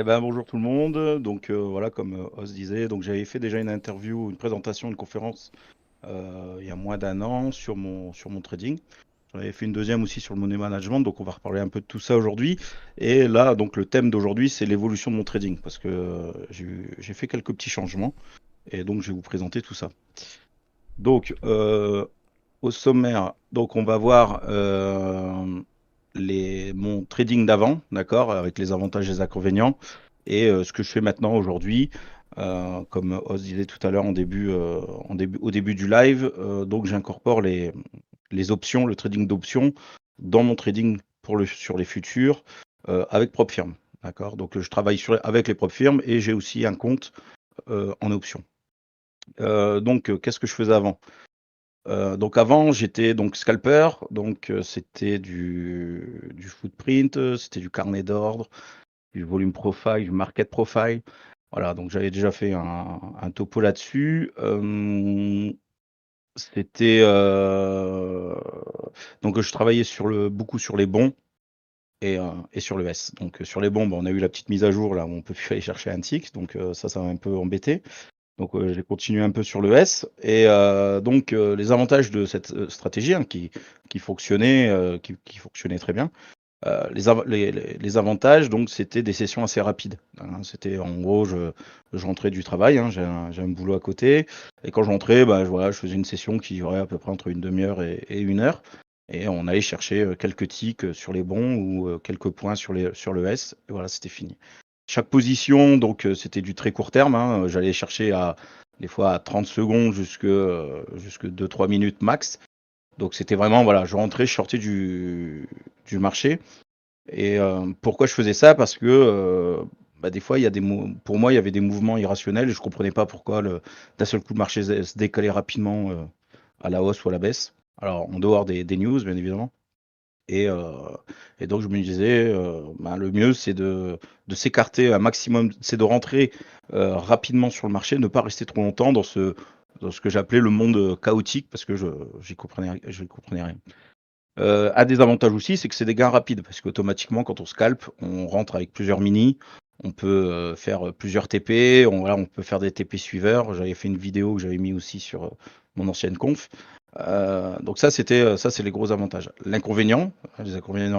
Eh ben, bonjour tout le monde. Donc voilà, comme Os disait, donc j'avais fait déjà une interview, une présentation, une conférence il y a moins d'un an sur mon trading. J'en avais fait une deuxième aussi sur le money management, donc on va reparler un peu de tout ça aujourd'hui. Et là, donc le thème d'aujourd'hui, c'est l'évolution de mon trading, parce que j'ai fait quelques petits changements, et donc je vais vous présenter tout ça. Donc au sommaire, donc on va voir mon trading d'avant, d'accord, avec les avantages et les inconvénients, et ce que je fais maintenant aujourd'hui, comme Oz disait tout à l'heure au début du live, donc j'incorpore les options, le trading d'options dans mon trading sur les futurs avec propre firme, d'accord. Donc je travaille avec les propres firmes et j'ai aussi un compte en options. Qu'est-ce que je faisais avant? Donc avant, j'étais donc scalper, donc c'était du footprint, c'était du carnet d'ordre, du volume profile, du market profile. Voilà, donc j'avais déjà fait un topo là-dessus. C'était donc je travaillais beaucoup sur les bons et sur le S. Donc sur les bons, on a eu la petite mise à jour là où on peut plus aller chercher un tick, donc ça m'a un peu embêté. Donc j'ai continué un peu sur le S et les avantages de cette stratégie hein, qui fonctionnait qui fonctionnait très bien. Les avantages donc c'était des sessions assez rapides. Hein. C'était en gros je rentrais du travail, hein, j'ai un boulot à côté et quand je rentrais je faisais une session qui durait à peu près entre une demi-heure et une heure et on allait chercher quelques ticks sur les bons ou quelques points sur le S et voilà c'était fini. Chaque position, donc c'était du très court terme. Hein, j'allais chercher des fois à 30 secondes jusque 2-3 minutes max. Donc c'était vraiment, voilà, je rentrais, je sortais du marché. Et pourquoi je faisais ça? Parce que des fois, pour moi, il y avait des mouvements irrationnels et je comprenais pas pourquoi d'un seul coup le marché se décalait rapidement à la hausse ou à la baisse. Alors en dehors des news, bien évidemment. Et, euh, et donc je me disais, le mieux c'est de s'écarter un maximum, c'est de rentrer rapidement sur le marché, ne pas rester trop longtemps dans ce que j'appelais le monde chaotique, parce que je comprenais rien. Un des avantages aussi, c'est que c'est des gains rapides, parce qu'automatiquement, quand on scalpe, on rentre avec plusieurs mini, on peut faire plusieurs TP, on peut faire des TP suiveurs. J'avais fait une vidéo que j'avais mis aussi sur mon ancienne conf. Donc ça c'est les gros avantages. Les inconvénients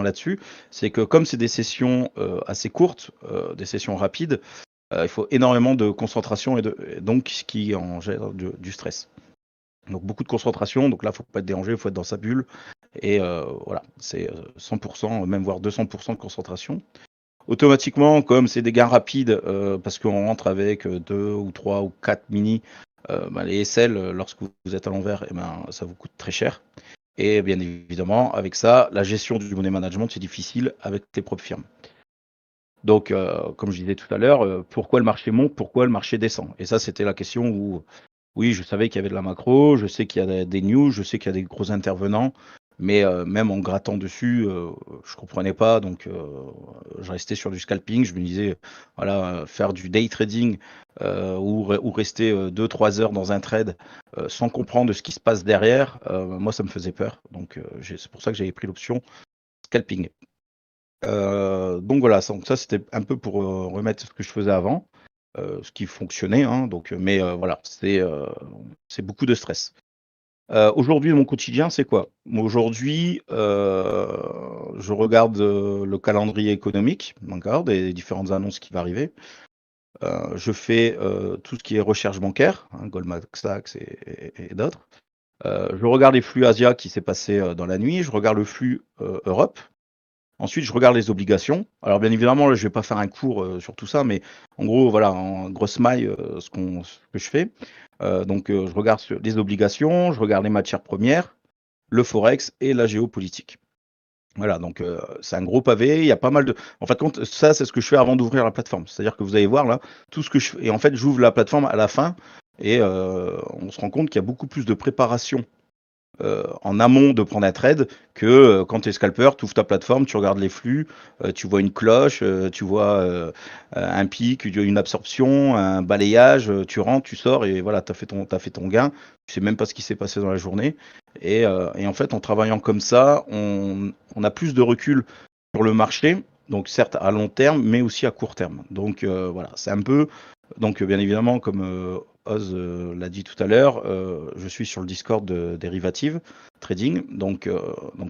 là-dessus, c'est que comme c'est des sessions assez courtes, des sessions rapides, il faut énormément de concentration et donc ce qui engendre du stress. Donc beaucoup de concentration, donc là faut pas être dérangé, il faut être dans sa bulle et voilà, c'est 100%, même voire 200% de concentration. Automatiquement, comme c'est des gains rapides, parce qu'on rentre avec 2 ou 3 ou 4 mini, les SL, lorsque vous êtes à l'envers, ça vous coûte très cher. Et bien évidemment, avec ça, la gestion du money management, c'est difficile avec tes propres firmes. Donc, comme je disais tout à l'heure, pourquoi le marché monte, pourquoi le marché descend? Et ça, c'était la question où, oui, je savais qu'il y avait de la macro, je sais qu'il y a des news, je sais qu'il y a des gros intervenants, mais même en grattant dessus, je comprenais pas. Donc, je restais sur du scalping. Je me disais, voilà, faire du day trading ou rester 2-3 heures dans un trade sans comprendre ce qui se passe derrière, moi, ça me faisait peur. Donc, c'est pour ça que j'avais pris l'option scalping. Donc voilà, ça c'était un peu pour remettre ce que je faisais avant, ce qui fonctionnait, hein, mais voilà, c'est beaucoup de stress. Aujourd'hui, mon quotidien, c'est quoi? Aujourd'hui, je regarde le calendrier économique, d'accord, des différentes annonces qui vont arriver. Je fais tout ce qui est recherche bancaire, hein, Goldman Sachs et d'autres. Je regarde les flux Asia qui s'est passé dans la nuit. Je regarde le flux Europe. Ensuite, je regarde les obligations. Alors, bien évidemment, là, je vais pas faire un cours sur tout ça, mais en gros, voilà, en grosse maille, ce que je fais. Je regarde les obligations, je regarde les matières premières, le forex et la géopolitique. Voilà, donc c'est un gros pavé. Il y a pas mal de. En fait, compte, ça, c'est ce que je fais avant d'ouvrir la plateforme. C'est-à-dire que vous allez voir là, tout ce que je fais. Et en fait, j'ouvre la plateforme à la fin et on se rend compte qu'il y a beaucoup plus de préparation en amont de prendre un trade que quand tu es scalper, tu ouvres ta plateforme, tu regardes les flux, tu vois une cloche, tu vois un pic, une absorption, un balayage, tu rentres, tu sors et voilà, t'as fait ton gain. Tu sais même pas ce qui s'est passé dans la journée. Et en fait, en travaillant comme ça, on a plus de recul sur le marché. Donc certes à long terme, mais aussi à court terme. Donc voilà, c'est un peu. Donc bien évidemment, comme Oz l'a dit tout à l'heure, je suis sur le Discord de Derivative Trading. Donc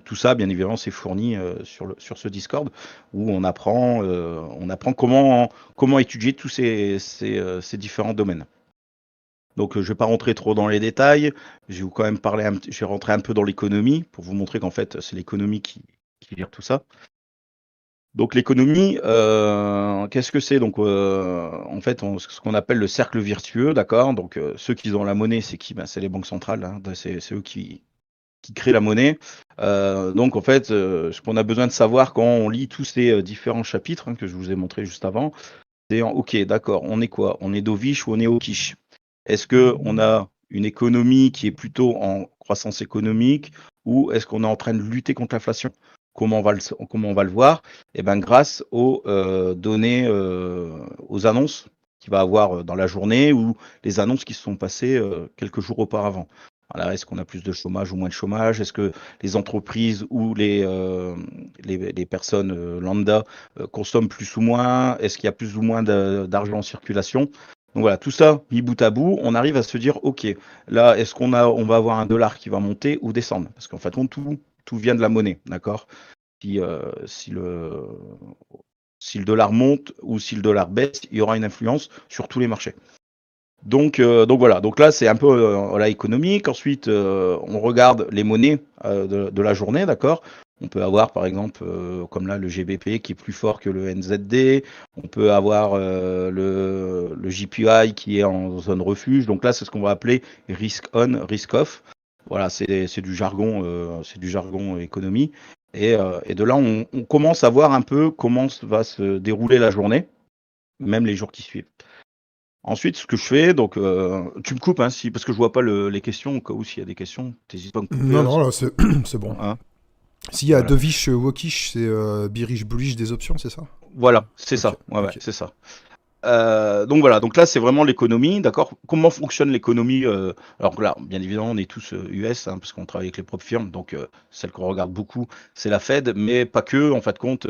tout ça, bien évidemment, c'est fourni sur ce Discord où on apprend comment étudier tous ces différents domaines. Donc je ne vais pas rentrer trop dans les détails. Je vais vous quand même je vais rentrer un peu dans l'économie pour vous montrer qu'en fait c'est l'économie qui gère tout ça. Donc l'économie, qu'est-ce que c'est? Donc en fait, ce qu'on appelle le cercle vertueux, d'accord? Donc ceux qui ont la monnaie, c'est qui? Ben, c'est les banques centrales, hein. C'est eux qui créent la monnaie. Donc en fait, ce qu'on a besoin de savoir quand on lit tous ces différents chapitres que je vous ai montrés juste avant, c'est ok, d'accord, on est quoi? On est dovish ou on est hawkish? Est-ce que on a une économie qui est plutôt en croissance économique ou est-ce qu'on est en train de lutter contre l'inflation? Comment on va le voir? Eh ben, grâce aux données, aux annonces qu'il va avoir dans la journée ou les annonces qui se sont passées quelques jours auparavant. Alors, est-ce qu'on a plus de chômage ou moins de chômage? Est-ce que les entreprises ou les personnes lambda consomment plus ou moins? Est-ce qu'il y a plus ou moins d'argent en circulation? Donc voilà, tout ça, mis bout à bout, on arrive à se dire, ok, là, est-ce on va avoir un dollar qui va monter ou descendre? Parce qu'en fait, tout vient de la monnaie, d'accord? Si le dollar monte ou si le dollar baisse, il y aura une influence sur tous les marchés. Donc voilà, donc là c'est un peu voilà, économique. Ensuite, on regarde les monnaies de la journée, d'accord? On peut avoir par exemple, comme là, le GBP qui est plus fort que le NZD. On peut avoir le JPY qui est en zone refuge. Donc là, c'est ce qu'on va appeler risk on, risk off. Voilà, c'est du jargon économie. Et de là, on commence à voir un peu comment va se dérouler la journée, même les jours qui suivent. Ensuite, ce que je fais, donc tu me coupes hein, parce que je vois pas les questions, au cas où s'il y a des questions, t'hésites pas à me couper. Non, non, là, c'est bon. Hein, S'il y a voilà. dovish, wockish, c'est bearish, bullish des options, c'est ça? Voilà, c'est Ok, ça. Ouais, ok. c'est ça. Donc voilà, donc là c'est vraiment l'économie, d'accord? Comment fonctionne l'économie alors là, bien évidemment, on est tous US, hein, parce qu'on travaille avec les propres firmes, donc celle qu'on regarde beaucoup, c'est la Fed, mais pas que. En fait, compte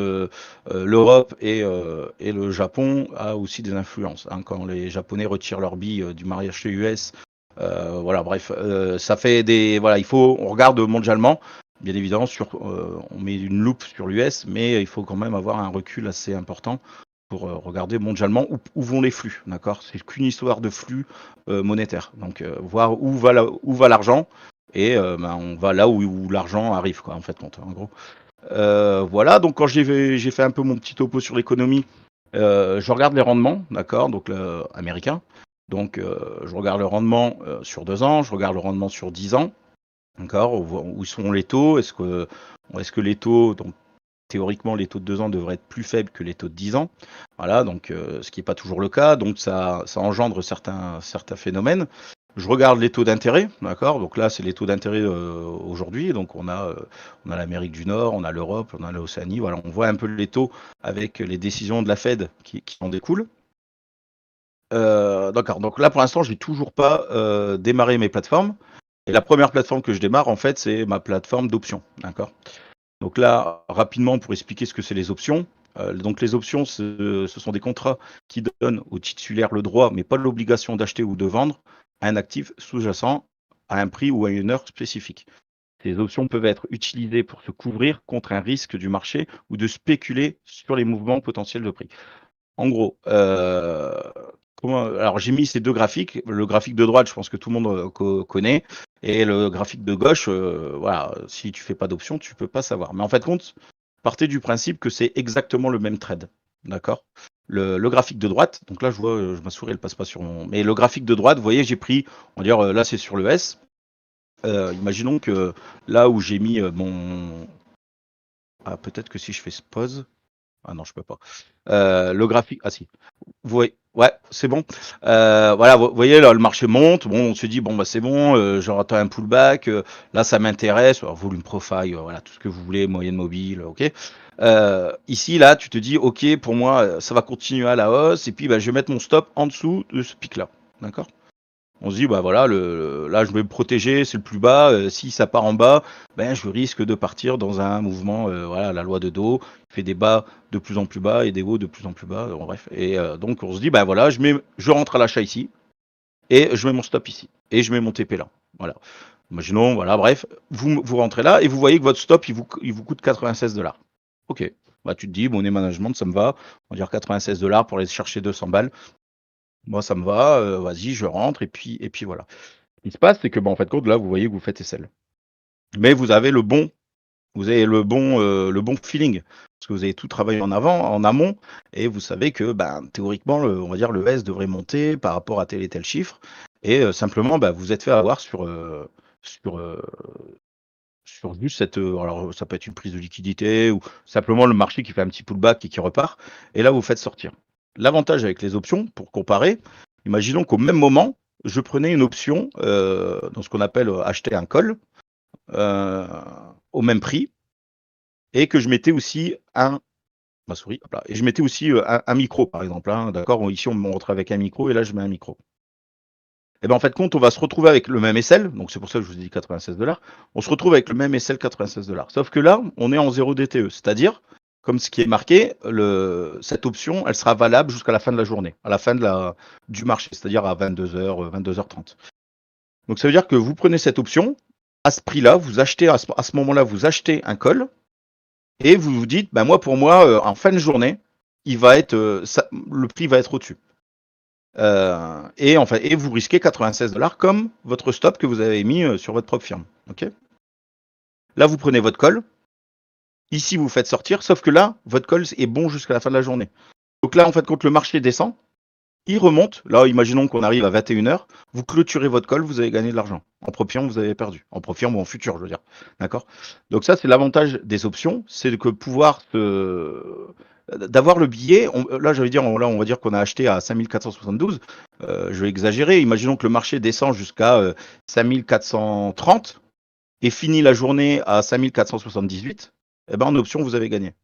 l'Europe et le Japon a aussi des influences. Hein, quand les Japonais retirent leurs billes du marché US, voilà, bref, ça fait des, voilà, on regarde mondialement. Bien évidemment, on met une loupe sur l'US, mais il faut quand même avoir un recul assez important pour regarder mondialement où vont les flux, d'accord? C'est qu'une histoire de flux monétaire. Donc voir où va l'argent et ben, on va là où l'argent arrive, quoi, en fait, en gros. Voilà, donc quand j'ai fait un peu mon petit topo sur l'économie, je regarde les rendements, d'accord? Donc américains. Donc je regarde le rendement sur 2 ans, je regarde le rendement sur 10 ans, d'accord? Où sont les taux? Est-ce que les taux, donc théoriquement, les taux de 2 ans devraient être plus faibles que les taux de 10 ans. Voilà, donc ce qui n'est pas toujours le cas. Donc ça engendre certains phénomènes. Je regarde les taux d'intérêt, d'accord? Donc là, c'est les taux d'intérêt aujourd'hui. Donc on a l'Amérique du Nord, on a l'Europe, on a l'Océanie. Voilà, on voit un peu les taux avec les décisions de la Fed qui en découlent. D'accord. Donc là, pour l'instant, j'ai toujours pas démarré mes plateformes. Et la première plateforme que je démarre, en fait, c'est ma plateforme d'options, d'accord? Donc là, rapidement, pour expliquer ce que c'est les options. Donc les options, ce sont des contrats qui donnent au titulaire le droit, mais pas l'obligation d'acheter ou de vendre un actif sous-jacent à un prix ou à une heure spécifique. Ces options peuvent être utilisées pour se couvrir contre un risque du marché ou de spéculer sur les mouvements potentiels de prix. En gros, alors j'ai mis ces deux graphiques. Le graphique de droite, je pense que tout le monde connaît, et le graphique de gauche, voilà, si tu fais pas d'option, tu peux pas savoir. Mais en fait, compte, partez du principe que c'est exactement le même trade, d'accord? Le graphique de droite, donc là je vois, ma souris elle passe pas sur mon, mais le graphique de droite, vous voyez, j'ai pris, on va dire, là c'est sur le S. Imaginons que là où j'ai mis mon, ah peut-être que si je fais pause, ah non je peux pas. Le graphique, ah si. Oui, ouais, c'est bon. Voilà, vous voyez, là, le marché monte. Bon, on se dit, bon, bah, c'est bon, j'attends un pullback. Là, ça m'intéresse. Alors, volume profile, voilà, tout ce que vous voulez, moyenne mobile, ok. Ici, là, tu te dis, ok, pour moi, ça va continuer à la hausse. Et puis, bah, je vais mettre mon stop en dessous de ce pic-là. D'accord? On se dit, bah voilà, là, je vais me protéger, c'est le plus bas. Si ça part en bas, ben, je risque de partir dans un mouvement, voilà, la loi de dos, il fait des bas de plus en plus bas et des hauts de plus en plus bas. Bref. Et donc, on se dit, bah voilà, je rentre à l'achat ici et je mets mon stop ici et je mets mon TP là. Voilà. Imaginons, voilà, bref, vous rentrez là et vous voyez que votre stop, il vous coûte 96 $. Ok. Bah, tu te dis, money management, ça me va. On va dire 96 $ pour aller chercher 200 balles. Moi, ça me va, vas-y, je rentre, et puis voilà. Ce qui se passe, c'est que, bah, en fait, compte, là, vous voyez que vous faites SL. Mais vous avez le bon feeling. Parce que vous avez tout travaillé en amont, et vous savez que, ben, théoriquement, on va dire, le S devrait monter par rapport à tel et tel chiffre. Et simplement, bah, vous êtes fait avoir sur, euh, sur juste cette. Alors, ça peut être une prise de liquidité, ou simplement le marché qui fait un petit pullback et qui repart. Et là, vous faites sortir. L'avantage avec les options, pour comparer, imaginons qu'au même moment, je prenais une option dans ce qu'on appelle acheter un call euh, au même prix, et que je mettais aussi ma souris, hop là, et je mettais aussi un micro, par exemple. Hein, d'accord, ici on me montre avec un micro, et là je mets un micro. Et ben en fait, compte, on va se retrouver avec le même SL, donc c'est pour ça que je vous ai dit 96 $. On se retrouve avec le même SL 96 $. Sauf que là, on est en 0 DTE, c'est-à-dire, comme ce qui est marqué, cette option, elle sera valable jusqu'à la fin de la journée, à la fin du marché, c'est-à-dire à 22h, 22h30. Donc ça veut dire que vous prenez cette option, à ce prix-là, vous achetez à ce moment-là, vous achetez un call, et vous vous dites, bah moi pour moi, en fin de journée, le prix va être au-dessus. Et vous risquez 96 $ comme votre stop que vous avez mis sur votre propre firme. Ok. Là, vous prenez votre call. Ici, vous faites sortir, sauf que là, votre call est bon jusqu'à la fin de la journée. Donc là, en fait, quand le marché descend, il remonte. Là, imaginons qu'on arrive à 21h. Vous clôturez votre call, vous avez gagné de l'argent. En propre firme, vous avez perdu. En propre firme ou en futur, je veux dire. D'accord. Donc ça, c'est l'avantage des options, c'est que d'avoir le billet. Là, j'allais dire, là, on va dire qu'on a acheté à 5472. Je vais exagérer. Imaginons que le marché descend jusqu'à 5430 et finit la journée à 5478. Eh ben, en option, vous avez gagné.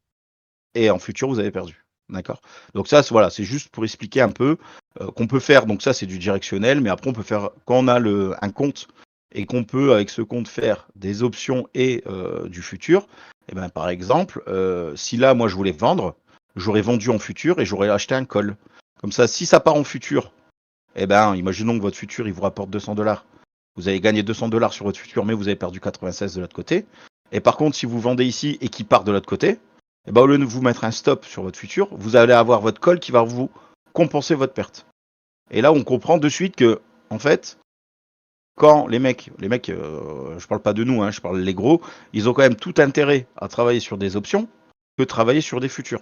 Et en futur, vous avez perdu. D'accord. Donc ça, voilà, c'est juste pour expliquer un peu qu'on peut faire. Donc ça, c'est du directionnel, mais après, on peut faire quand on a un compte et qu'on peut avec ce compte faire des options et du futur. Et ben, par exemple, si là, moi, je voulais vendre, j'aurais vendu en futur et j'aurais acheté un call. Comme ça, si ça part en futur, eh ben, imaginons que votre futur, il vous rapporte 200 $. Vous avez gagné 200 $ sur votre futur, mais vous avez perdu 96 de l'autre côté. Et par contre, si vous vendez ici et qu'il part de l'autre côté, eh ben, au lieu de vous mettre un stop sur votre futur, vous allez avoir votre call qui va vous compenser votre perte. Et là, on comprend de suite que, en fait, quand les mecs, je parle pas de nous, hein, je parle les gros, ils ont quand même tout intérêt à travailler sur des options que travailler sur des futurs.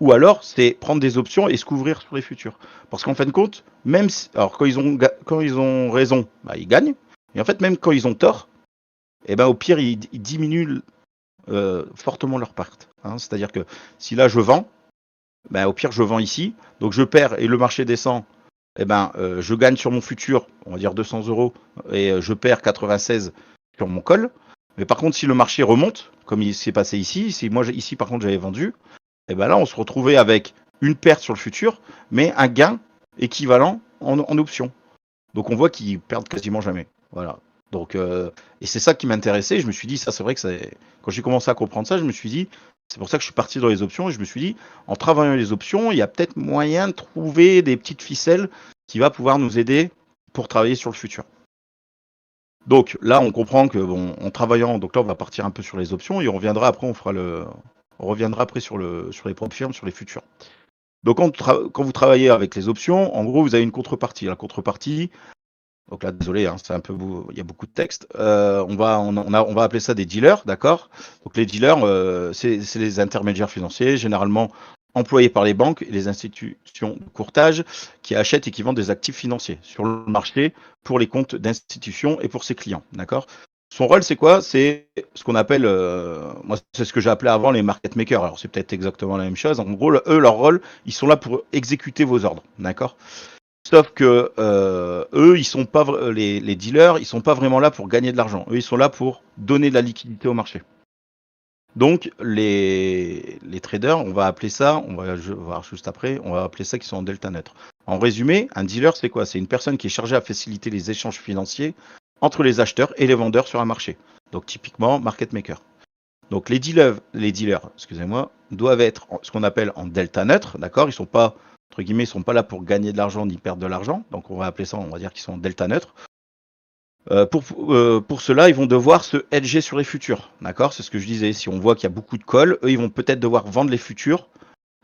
Ou alors, c'est prendre des options et se couvrir sur les futurs. Parce qu'en fin de compte, même si, alors quand ils ont raison, bah, ils gagnent. Et en fait, même quand ils ont tort, eh ben, au pire, ils diminuent fortement leur part. Hein. C'est-à-dire que si là je vends, ben, au pire je vends ici, donc je perds et le marché descend, eh ben, je gagne sur mon futur, on va dire 200 € et je perds 96 sur mon call. Mais par contre, si le marché remonte, comme il s'est passé ici, si moi ici par contre j'avais vendu, et ben là on se retrouvait avec une perte sur le futur, mais un gain équivalent en option. Donc on voit qu'ils perdent quasiment jamais. Voilà. Donc et c'est ça qui m'intéressait. Je me suis dit ça, c'est vrai que quand j'ai commencé à comprendre ça, je me suis dit c'est pour ça que je suis parti dans les options et je me suis dit en travaillant les options, il y a peut-être moyen de trouver des petites ficelles qui va pouvoir nous aider pour travailler sur le futur. Donc là, on comprend que bon, en travaillant, donc là on va partir un peu sur les options et on reviendra après, on reviendra après sur les propres firmes, sur les futurs. Donc quand vous travaillez avec les options, en gros, vous avez une contrepartie. La contrepartie, donc là, désolé, hein, c'est un peu il y a beaucoup de texte. On va appeler ça des dealers, d'accord. Donc les dealers, c'est les intermédiaires financiers, généralement employés par les banques et les institutions de courtage qui achètent et qui vendent des actifs financiers sur le marché pour les comptes d'institutions et pour ses clients, d'accord. Son rôle, c'est quoi? C'est ce qu'on appelle, moi, c'est ce que j'ai appelé avant les market makers. Alors c'est peut-être exactement la même chose. En gros, eux, leur rôle, ils sont là pour exécuter vos ordres, d'accord. Sauf que eux, ils sont pas les dealers, ils sont pas vraiment là pour gagner de l'argent. Eux, ils sont là pour donner de la liquidité au marché. Donc les traders, on va appeler ça, on va voir juste après, on va appeler ça qui sont en delta neutre. En résumé, un dealer, c'est quoi? C'est une personne qui est chargée à faciliter les échanges financiers entre les acheteurs et les vendeurs sur un marché. Donc typiquement, market maker. Donc les dealers, excusez-moi, doivent être ce qu'on appelle en delta neutre, d'accord? Ils sont pas, entre guillemets, ils sont pas là pour gagner de l'argent ni perdre de l'argent. Donc on va appeler ça, on va dire qu'ils sont en delta neutre. Pour cela, ils vont devoir se hedger sur les futurs, d'accord? C'est ce que je disais. Si on voit qu'il y a beaucoup de calls, eux, ils vont peut-être devoir vendre les futurs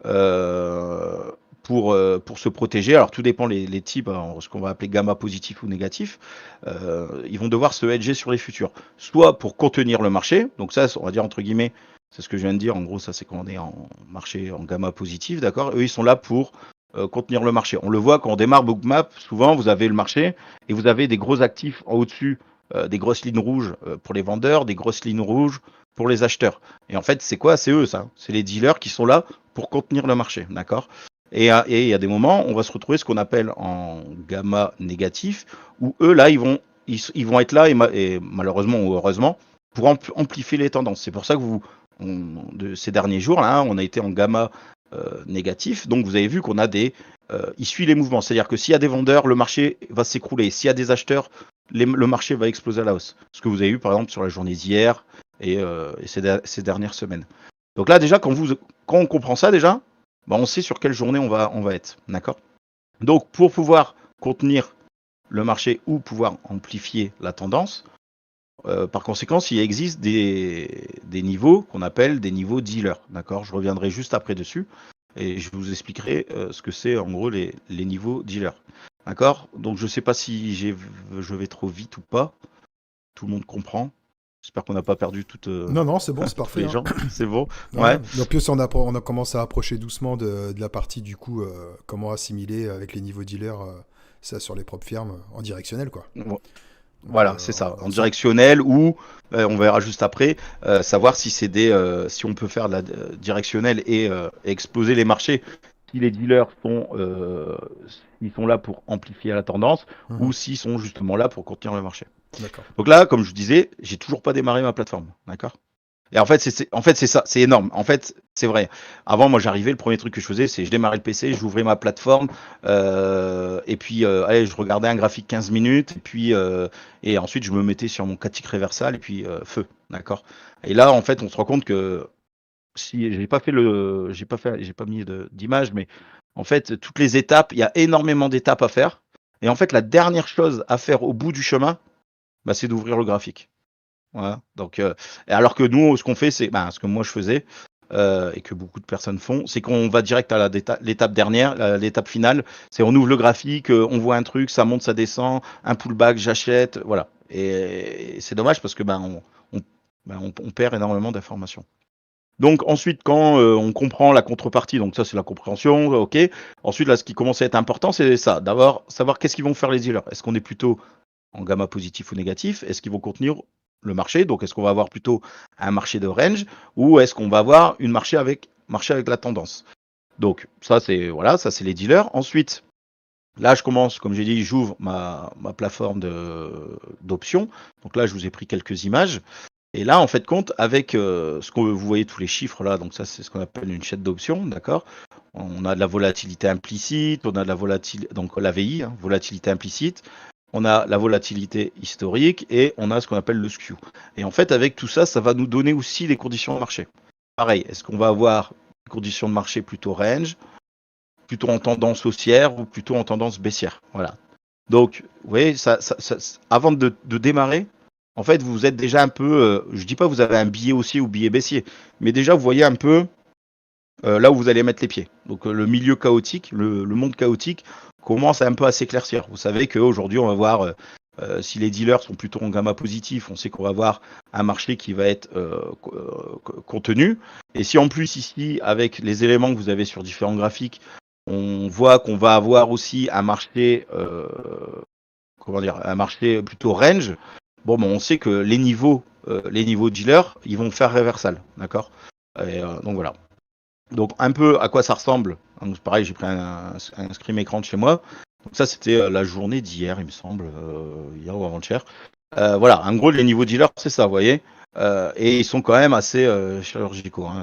euh, pour se protéger. Alors tout dépend les types, hein, ce qu'on va appeler gamma positif ou négatif. Ils vont devoir se hedger sur les futurs, soit pour contenir le marché. Donc ça, on va dire entre guillemets, c'est ce que je viens de dire. En gros, ça c'est quand on est en marché en gamma positif, d'accord? Eux, ils sont là pour contenir le marché. On le voit quand on démarre Bookmap, souvent vous avez le marché et vous avez des gros actifs en au-dessus, des grosses lignes rouges pour les vendeurs, des grosses lignes rouges pour les acheteurs. Et en fait, c'est quoi? C'est eux, ça. C'est les dealers qui sont là pour contenir le marché, d'accord? Et il y a des moments, on va se retrouver ce qu'on appelle en gamma négatif, où eux, là, ils vont être là, et malheureusement ou heureusement, pour amplifier les tendances. C'est pour ça que de ces derniers jours, là, on a été en gamma négatif. Donc, vous avez vu qu'on a il suit les mouvements. C'est-à-dire que s'il y a des vendeurs, le marché va s'écrouler. S'il y a des acheteurs, le marché va exploser à la hausse. Ce que vous avez vu, par exemple, sur la journée d'hier et ces dernières semaines. Donc là, déjà, quand on comprend ça, déjà, bah, on sait sur quelle journée on va être. D'accord? Donc, pour pouvoir contenir le marché ou pouvoir amplifier la tendance, par conséquent, il existe des niveaux qu'on appelle des niveaux dealers. D'accord? Je reviendrai juste après dessus et je vous expliquerai ce que c'est en gros les niveaux dealers. D'accord? Donc, je ne sais pas si je vais trop vite ou pas. Tout le monde comprend. J'espère qu'on n'a pas perdu Non, c'est bon, c'est tous parfait. les Hein. gens. C'est bon. Ouais. Ouais. En plus, on a commencé à approcher doucement de la partie, du coup, comment assimiler avec les niveaux dealers ça sur les propres firmes en directionnel, quoi. Donc, Voilà, c'est ça. En ça- directionnel ou on verra juste après, savoir si si on peut faire de la directionnelle et exploser les marchés. Si les dealers s'ils sont là pour amplifier la tendance ou Mhm. s'ils sont justement là pour contenir le marché. D'accord. Donc là, comme je vous disais, j'ai toujours pas démarré ma plateforme, d'accord? Et en fait, c'est ça, c'est énorme. En fait, c'est vrai. Avant, moi, j'arrivais, le premier truc que je faisais, c'est je démarrais le PC, j'ouvrais ma plateforme, et puis, allez, je regardais un graphique 15 minutes, et ensuite, je me mettais sur mon catique réversal, et puis, feu, d'accord. Et là, en fait, on se rend compte que si j'ai pas mis d'image, mais en fait, toutes les étapes, il y a énormément d'étapes à faire. Et en fait, la dernière chose à faire au bout du chemin, bah, c'est d'ouvrir le graphique. Voilà. Donc, alors que nous, ce qu'on fait, c'est ce que moi je faisais et que beaucoup de personnes font, c'est qu'on va direct à l'étape dernière, l'étape finale. C'est on ouvre le graphique, on voit un truc, ça monte, ça descend, un pullback, j'achète, voilà. Et c'est dommage parce que on perd énormément d'informations. Donc ensuite, quand on comprend la contrepartie, donc ça c'est la compréhension, ok. Ensuite, là, ce qui commence à être important, c'est ça. D'abord, savoir qu'est-ce qu'ils vont faire les dealers. Est-ce qu'on est plutôt en gamma positif ou négatif? Est-ce qu'ils vont contenir le marché? Donc, est-ce qu'on va avoir plutôt un marché de range ou est-ce qu'on va avoir une marché avec la tendance? Donc, ça, c'est voilà, ça, c'est les dealers. Ensuite, là, je commence, comme j'ai dit, j'ouvre ma plateforme d'options. Donc là, je vous ai pris quelques images. Et là, en fait, compte avec ce que vous voyez, tous les chiffres là, donc ça, c'est ce qu'on appelle une chaîne d'options, d'accord? On a de la volatilité implicite, on a de la volatilité, donc la VI, hein, volatilité implicite, on a la volatilité historique et on a ce qu'on appelle le skew. Et en fait, avec tout ça, ça va nous donner aussi les conditions de marché. Pareil, est-ce qu'on va avoir des conditions de marché plutôt range, plutôt en tendance haussière ou plutôt en tendance baissière? Voilà. Donc, vous voyez, avant de démarrer, en fait, vous êtes déjà un peu, je dis pas que vous avez un billet haussier ou billet baissier, mais déjà vous voyez un peu là où vous allez mettre les pieds. Donc le milieu chaotique, le monde chaotique commence un peu à s'éclaircir. Vous savez qu'aujourd'hui, on va voir, si les dealers sont plutôt en gamma positif, on sait qu'on va avoir un marché qui va être contenu. Et si en plus ici, avec les éléments que vous avez sur différents graphiques, on voit qu'on va avoir aussi un marché, un marché plutôt range. Bon, on sait que les niveaux dealers, ils vont faire réversal, d'accord. Donc voilà. Donc un peu à quoi ça ressemble. Donc, pareil, j'ai pris un screen écran de chez moi. Donc ça, c'était la journée d'hier, il me semble, hier ou avant-hier. Voilà, en gros, les niveaux dealers, c'est ça, vous voyez. Et ils sont quand même assez chirurgicaux. Hein.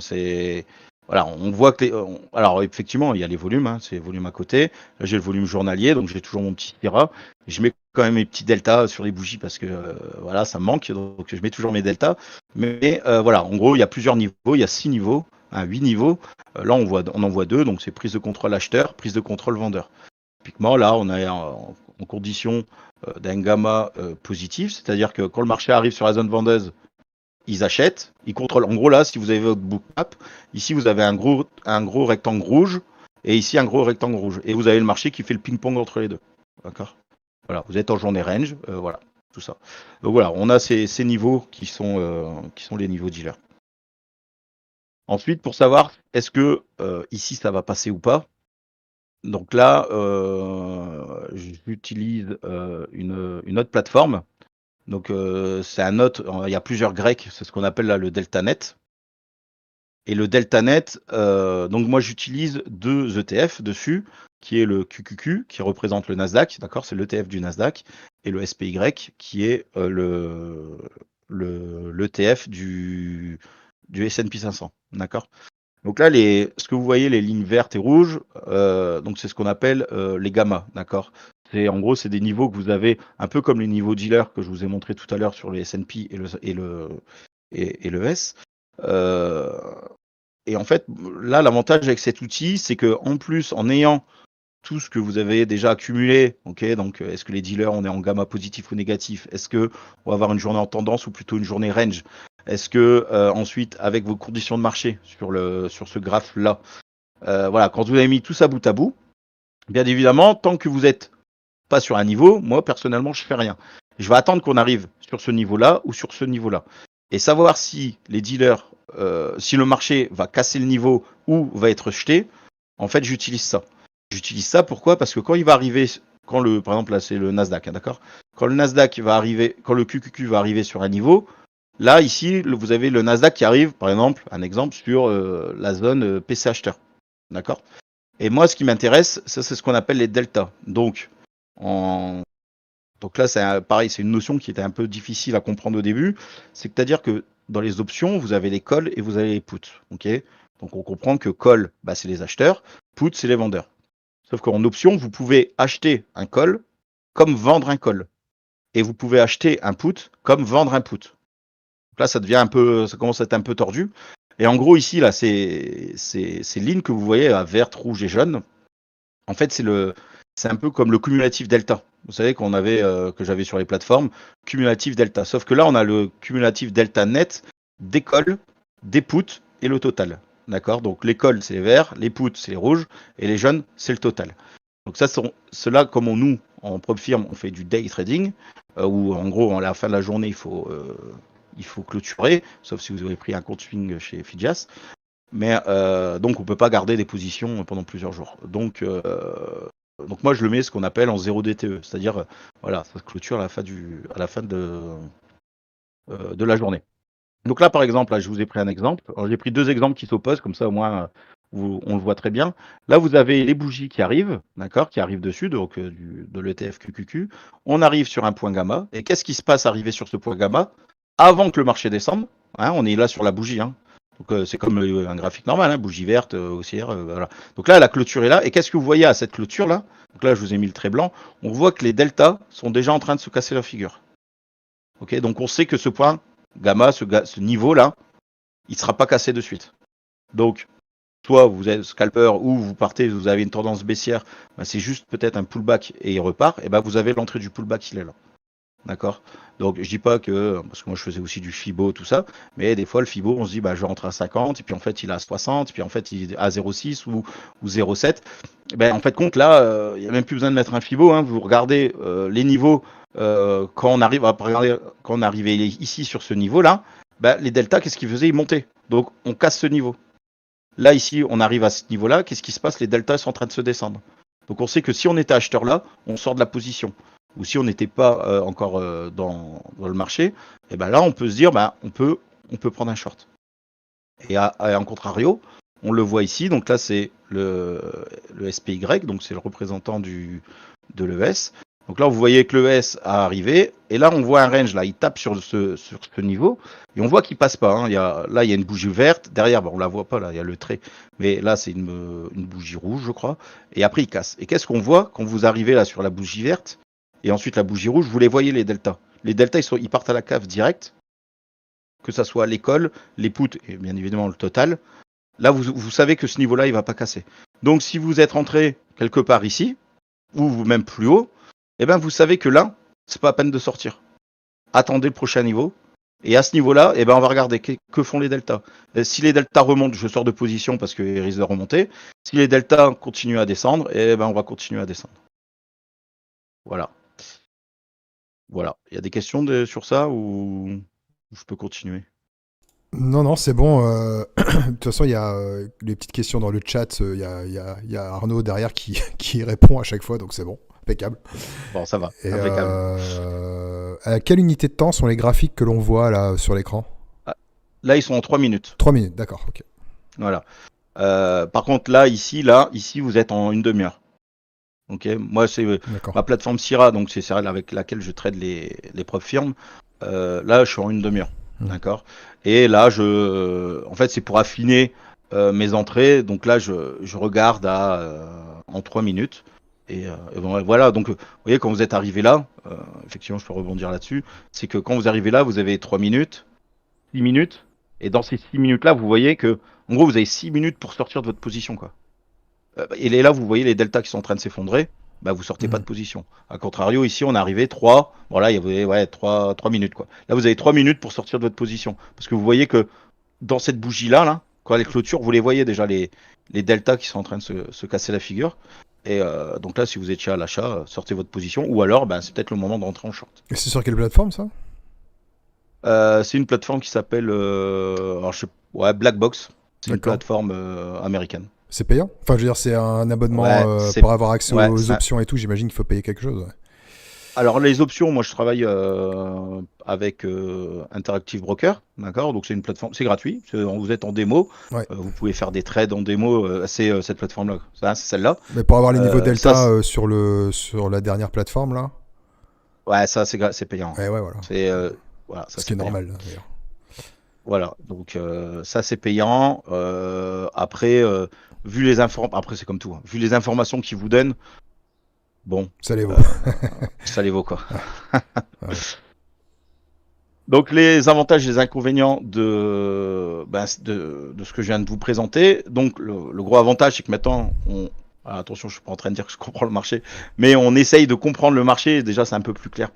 voilà, on voit que alors effectivement, il y a les volumes, hein, c'est les volumes à côté. Là, j'ai le volume journalier, donc j'ai toujours mon petit Sierra. Je mets quand même mes petits deltas sur les bougies parce que voilà, ça me manque, donc je mets toujours mes deltas. Mais voilà, en gros, il y a plusieurs niveaux, il y a 6 niveaux, 8 niveaux. Là, on en voit 2, donc c'est prise de contrôle acheteur, prise de contrôle vendeur. Typiquement, là, on est en condition d'un gamma positif, c'est-à-dire que quand le marché arrive sur la zone vendeuse, ils achètent, ils contrôlent. En gros, là, si vous avez votre bookmap, ici, vous avez un gros rectangle rouge et ici, un gros rectangle rouge. Et vous avez le marché qui fait le ping-pong entre les deux. D'accord. Voilà, vous êtes en journée range, voilà, tout ça. Donc voilà, on a ces niveaux qui sont les niveaux dealer. Ensuite, pour savoir est-ce que ici, ça va passer ou pas, donc là, j'utilise une autre plateforme. Donc c'est il y a plusieurs grecs, c'est ce qu'on appelle là le DeltaNet. Et le DeltaNet, donc moi j'utilise 2 ETF dessus, qui est le QQQ, qui représente le Nasdaq, d'accord, c'est l'ETF du Nasdaq, et le SPY, qui est l'ETF du S&P 500, d'accord. Donc là, ce que vous voyez, les lignes vertes et rouges, donc c'est ce qu'on appelle les gammas, d'accord. En gros, c'est des niveaux que vous avez, un peu comme les niveaux dealer que je vous ai montré tout à l'heure sur les S&P et le S. Et en fait, là, l'avantage avec cet outil, c'est que en plus, en ayant tout ce que vous avez déjà accumulé, ok, donc est-ce que les dealers, on est en gamma positif ou négatif? Est-ce que on va avoir une journée en tendance ou plutôt une journée range? Est-ce que ensuite, avec vos conditions de marché sur ce graphe-là, voilà, quand vous avez mis tout ça bout à bout, bien évidemment, tant que vous n'êtes pas sur un niveau, moi personnellement, je fais rien. Je vais attendre qu'on arrive sur ce niveau-là ou sur ce niveau-là. Et savoir si les dealers, si le marché va casser le niveau ou va être jeté, en fait, j'utilise ça. J'utilise ça pourquoi? Parce que quand il va arriver, par exemple là c'est le Nasdaq, hein, d'accord? Quand le Nasdaq va arriver, quand le QQQ va arriver sur un niveau, là ici vous avez le Nasdaq qui arrive, par exemple, un exemple sur la zone PC acheteur, d'accord? Et moi ce qui m'intéresse, ça c'est ce qu'on appelle les deltas. En... Donc là, pareil, c'est une notion qui était un peu difficile à comprendre au début. C'est-à-dire que dans les options, vous avez les calls et vous avez les puts. Okay, donc on comprend que call, bah, c'est les acheteurs, put, c'est les vendeurs. Sauf qu'en option, vous pouvez acheter un call comme vendre un call. Et vous pouvez acheter un put comme vendre un put. Donc là, ça commence à être un peu tordu. Et en gros, ici, là, ces lignes que vous voyez à verte, rouge et jaune, en fait, c'est un peu comme le cumulatif delta. Vous savez que j'avais sur les plateformes, cumulatif delta. Sauf que là, on a le cumulatif delta net des calls, des puts et le total. D'accord. Donc les calls, c'est les verts, les puts, c'est les rouges, et les jaunes, c'est le total. Donc cela, comme nous, en prop firm, on fait du day trading, où en gros, à la fin de la journée, il faut clôturer, sauf si vous avez pris un compte swing chez Fidjas. Mais donc on peut pas garder des positions pendant plusieurs jours. Donc moi je le mets ce qu'on appelle en 0 DTE, c'est-à-dire voilà, ça se clôture à la fin de la journée. Donc là par exemple, là, je vous ai pris un exemple. Alors, j'ai pris 2 exemples qui s'opposent, comme ça au moins on le voit très bien. Là vous avez les bougies qui arrivent, d'accord, qui arrivent dessus, donc de l'ETF QQQ. On arrive sur un point gamma. Et qu'est-ce qui se passe arrivé sur ce point gamma avant que le marché descende, hein? On est là sur la bougie, hein. Donc c'est comme un graphique normal, hein, bougie verte, haussière, voilà. Donc là, la clôture est là. Et qu'est-ce que vous voyez à cette clôture-là? Donc là, je vous ai mis le trait blanc. On voit que les deltas sont déjà en train de se casser la figure. Ok, donc on sait que ce point gamma, ce niveau-là, il ne sera pas cassé de suite. Donc, soit vous êtes scalper ou vous partez, vous avez une tendance baissière, ben c'est juste peut-être un pullback et il repart, et ben vous avez l'entrée du pullback, il est là. D'accord. Donc je dis pas que, parce que moi je faisais aussi du Fibo, tout ça, mais des fois le Fibo, on se dit bah je vais rentrer à 50, et puis en fait il est à 60, puis en fait il est à 0,6 ou 0,7. Ben en fait compte là, il n'y a même plus besoin de mettre un Fibo, hein. Vous regardez les niveaux quand on arrive quand on arrivait ici sur ce niveau-là, ben, les deltas, qu'est-ce qu'ils faisaient? Ils montaient. Donc on casse ce niveau. Là ici, on arrive à ce niveau-là, qu'est-ce qui se passe? Les deltas sont en train de se descendre. Donc on sait que si on était acheteur là, on sort de la position. Ou si on n'était pas encore dans le marché, et ben là on peut se dire on peut prendre un short. Et en contrario, on le voit ici, donc là c'est le SPY, donc c'est le représentant de l'ES. Donc là, vous voyez que le S a arrivé, et là, on voit un range, là, il tape sur ce niveau, et on voit qu'il passe pas. Hein. Là, il y a une bougie verte, derrière, bon, on la voit pas, là, il y a le trait, mais là, c'est une bougie rouge, je crois, et après, il casse. Et qu'est-ce qu'on voit quand vous arrivez là sur la bougie verte, et ensuite la bougie rouge, vous les voyez, les deltas. Les deltas, ils partent à la cave direct, que ça soit l'école, les poutres, et bien évidemment le total. Là, vous savez que ce niveau-là, il va pas casser. Donc, si vous êtes rentré quelque part ici, ou vous même plus haut, eh ben vous savez que là, c'est pas à peine de sortir. Attendez le prochain niveau. Et à ce niveau-là, eh ben on va regarder que font les deltas. Si les deltas remontent, je sors de position parce qu'ils risquent de remonter. Si les deltas continuent à descendre, eh ben on va continuer à descendre. Voilà. Voilà. Il y a des questions sur ça ou je peux continuer? Non, c'est bon. De toute façon, il y a les petites questions dans le chat. Il y a Arnaud derrière qui répond à chaque fois, donc c'est bon. Impeccable. Bon, ça va. Et impeccable. à quelle unité de temps sont les graphiques que l'on voit là sur l'écran? Là, ils sont en 3 minutes. 3 minutes, d'accord, ok. Voilà. Par contre, ici, vous êtes en une demi-heure. Ok. Moi, c'est ma plateforme Syrah, donc c'est celle avec laquelle je trade les propres firmes. Là, je suis en une demi-heure. D'accord. Et là, en fait, c'est pour affiner mes entrées. Donc là, je regarde en 3 minutes. Et bon, voilà. Donc, vous voyez, quand vous êtes arrivé là, effectivement, je peux rebondir là-dessus. C'est que quand vous arrivez là, vous avez 3 minutes, 6 minutes. Et dans ces 6 minutes-là, vous voyez que, en gros, vous avez 6 minutes pour sortir de votre position, quoi. Et là, vous voyez les deltas qui sont en train de s'effondrer. Bah, vous sortez pas de position. A contrario, ici, on est arrivé 3. Voilà, il y avait 3 minutes, quoi. Là, vous avez 3 minutes pour sortir de votre position. Parce que vous voyez que dans cette bougie-là, quand elle clôture, vous les voyez déjà, les deltas qui sont en train de se casser la figure. Et donc là, si vous étiez à l'achat, sortez votre position. Ou alors, c'est peut-être le moment de rentrer en short. Et c'est sur quelle plateforme, ça? C'est une plateforme qui s'appelle Blackbox. C'est une plateforme américaine. C'est payant? Enfin, je veux dire, c'est un abonnement pour avoir accès aux options et tout. J'imagine qu'il faut payer quelque chose. Ouais. Alors, les options, moi, je travaille avec Interactive Broker, d'accord? Donc, c'est une plateforme, c'est gratuit. Vous êtes en démo. Ouais. Vous pouvez faire des trades en démo. C'est cette plateforme-là. C'est celle-là. Mais pour avoir les niveaux delta sur la dernière plateforme, là? Ouais, ça, c'est payant. Ouais, voilà. C'est voilà, ça, ce qui est normal, d'ailleurs. Voilà, donc ça c'est payant. Après, vu les après c'est comme tout. Hein. Vu les informations qu'ils vous donnent, bon, ça les vaut. Ça les vaut quoi. Ouais. Donc les avantages et les inconvénients de ce que je viens de vous présenter. Donc le gros avantage c'est que maintenant attention, je suis pas en train de dire que je comprends le marché, mais on essaye de comprendre le marché. Déjà, c'est un peu plus clair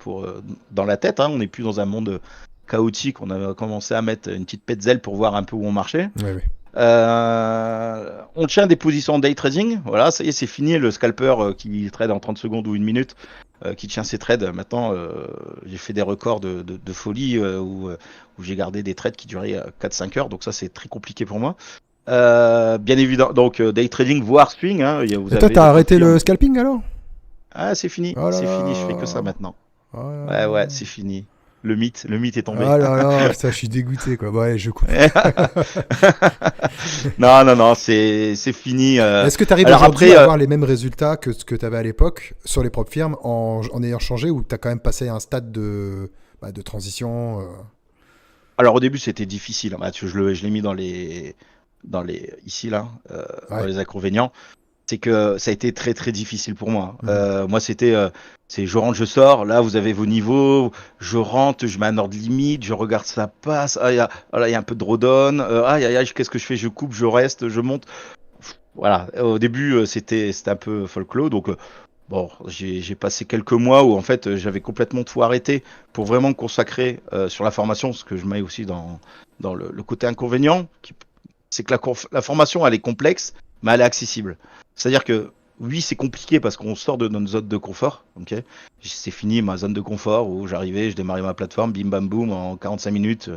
dans la tête. Hein. On n'est plus dans un monde chaotique. On a commencé à mettre une petite petzel pour voir un peu où on marchait. Oui. On tient des positions en day trading. Voilà, ça y est, c'est fini. Le scalper qui trade en 30 secondes ou une minute, qui tient ses trades. Maintenant, j'ai fait des records de folie où j'ai gardé des trades qui duraient 4-5 heures. Donc ça, c'est très compliqué pour moi. Bien évidemment, donc day trading voire swing. Hein, et toi, t'as arrêté le scalping alors? Ah, c'est fini, c'est fini. Je fais que ça maintenant. Ouais, c'est fini. Le mythe est tombé. Ah là là, ça, je suis dégoûté quoi. Ouais, je coupe. non, c'est fini. Est-ce que tu arrives aujourd'hui à avoir les mêmes résultats que ce que tu avais à l'époque sur les propres firmes en ayant changé, ou tu as quand même passé un stade de transition? Alors au début c'était difficile. Je l'ai mis dans les ici là, dans les inconvénients. C'est que ça a été très très difficile pour moi. Moi c'était je rentre, je sors. Là vous avez vos niveaux. Je rentre, je mets un ordre limite, je regarde ça passe. Il y a un peu de drawdown. Qu'est-ce que je fais? Je coupe, je reste, je monte. Voilà. Au début c'était un peu folklore. Donc bon, j'ai passé quelques mois où en fait j'avais complètement tout arrêté pour vraiment me consacrer sur la formation, ce que je mets aussi dans le côté inconvénient, c'est que la formation elle est complexe, mais elle est accessible. C'est-à-dire que oui, c'est compliqué parce qu'on sort de notre zone de confort. Okay, c'est fini ma zone de confort où j'arrivais, je démarrais ma plateforme, bim bam boum, en 45 minutes,